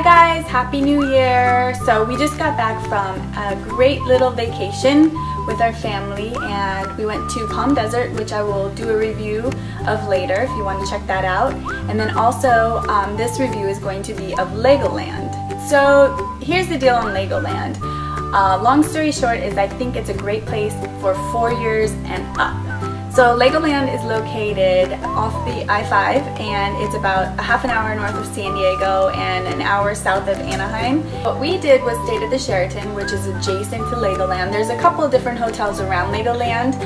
Hi guys, Happy New Year! So we just got back from a great little vacation with our family and we went to Palm Desert, which I will do a review of later if you want to check that out. And then also this review is going to be of Legoland. So here's the deal on Legoland. Long story short is I think it's a great place for 4 years and up. So Legoland is located off the I-5 and it's about a half an hour north of San Diego and an hour south of Anaheim. What we did was stayed at the Sheraton, which is adjacent to Legoland. There's a couple of different hotels around Legoland.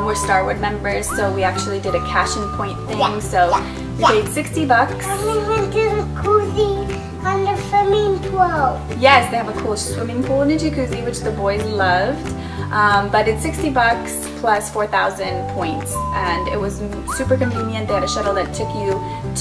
We're Starwood members, so we actually did a cash and point thing. So we paid 60 bucks. And we went to the jacuzzi on the swimming pool. Yes, they have a cool swimming pool and a jacuzzi, which the boys loved. But it's 60 bucks plus 4,000 points, and it was super convenient. They had a shuttle that took you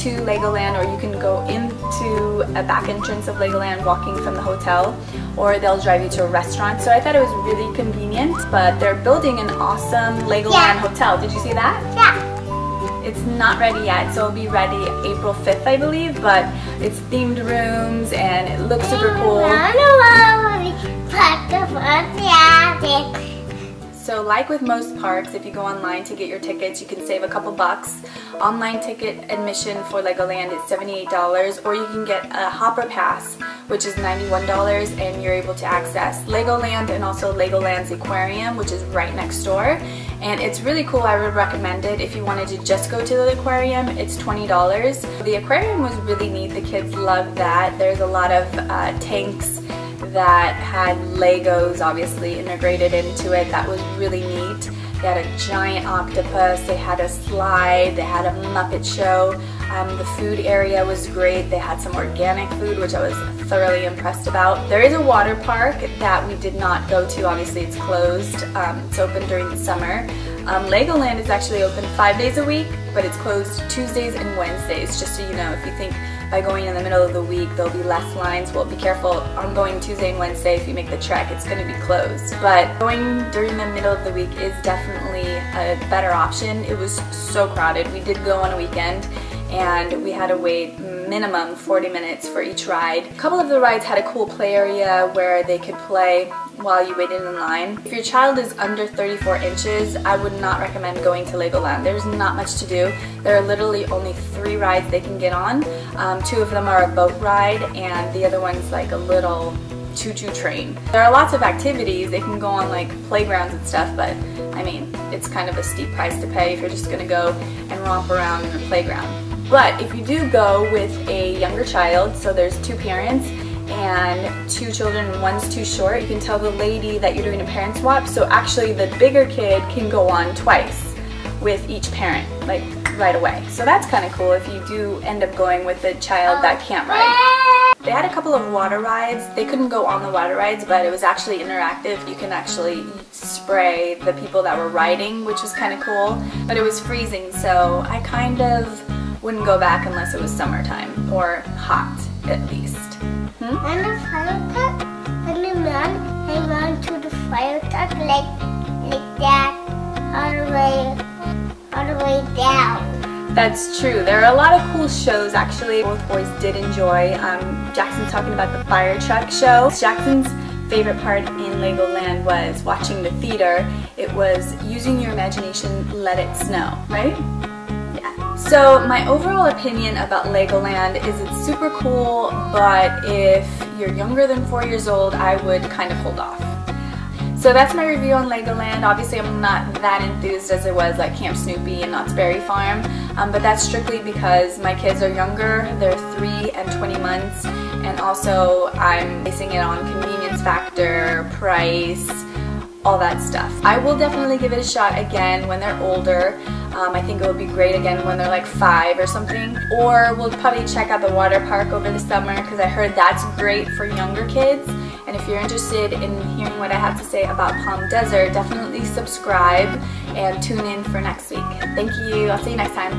to Legoland, or you can go into a back entrance of Legoland walking from the hotel, or they'll drive you to a restaurant. So I thought it was really convenient, but they're building an awesome Legoland hotel. Did you see that? Yeah. It's not ready yet, so it'll be ready April 5th, I believe, but it's themed rooms and it looks super cool. So like with most parks, if you go online to get your tickets, you can save a couple bucks. Online ticket admission for Legoland is $78, or you can get a Hopper Pass, which is $91, and you're able to access Legoland and also Legoland's aquarium, which is right next door. And it's really cool. I would recommend it. If you wanted to just go to the aquarium, it's $20. The aquarium was really neat. The kids loved that. There's a lot of tanks that had Legos obviously integrated into it. That was really neat. They had a giant octopus, they had a slide, they had a Muppet show. The food area was great. They had some organic food, which I was thoroughly impressed about. There is a water park that we did not go to. Obviously it's closed. It's open during the summer. Legoland is actually open 5 days a week, but it's closed Tuesdays and Wednesdays, just so you know. If you think by going in the middle of the week there'll be less lines, well, be careful. On going Tuesday and Wednesday, if you make the trek, it's going to be closed. But going during the middle of the week is definitely a better option. It was so crowded. We did go on a weekend and we had to wait minimum 40 minutes for each ride. A couple of the rides had a cool play area where they could play while you waited in line. If your child is under 34 inches, I would not recommend going to Legoland. There's not much to do. There are literally only 3 rides they can get on. 2 of them are a boat ride and the other one's like a little choo-choo train. There are lots of activities. They can go on like playgrounds and stuff, but I mean, it's kind of a steep price to pay if you're just gonna go and romp around in a playground. But if you do go with a younger child, so there's 2 parents and 2 children and one's too short, you can tell the lady that you're doing a parent swap, so actually the bigger kid can go on twice with each parent, like right away. So that's kind of cool if you do end up going with a child that can't ride. They had a couple of water rides. They couldn't go on the water rides, but it was actually interactive. You can actually spray the people that were riding, which was kind of cool, but it was freezing, so I kind of wouldn't go back unless it was summertime or hot at least. And the fire truck, and the man hang on to the fire truck like that all the way down. That's true. There are a lot of cool shows actually. Both boys did enjoy. Jackson's talking about the fire truck show. Jackson's favorite part in Legoland was watching the theater. It was using your imagination, let it snow, right? So my overall opinion about Legoland is it's super cool, but if you're younger than 4 years old, I would kind of hold off. So that's my review on Legoland. Obviously I'm not that enthused as it was like Camp Snoopy and Knott's Berry Farm, but that's strictly because my kids are younger. They're 3 and 20 months, and also I'm basing it on convenience factor, price, all that stuff. I will definitely give it a shot again when they're older. I think it would be great again when they're like 5 or something. Or we'll probably check out the water park over the summer because I heard that's great for younger kids. And if you're interested in hearing what I have to say about Palm Desert, definitely subscribe and tune in for next week. Thank you. I'll see you next time.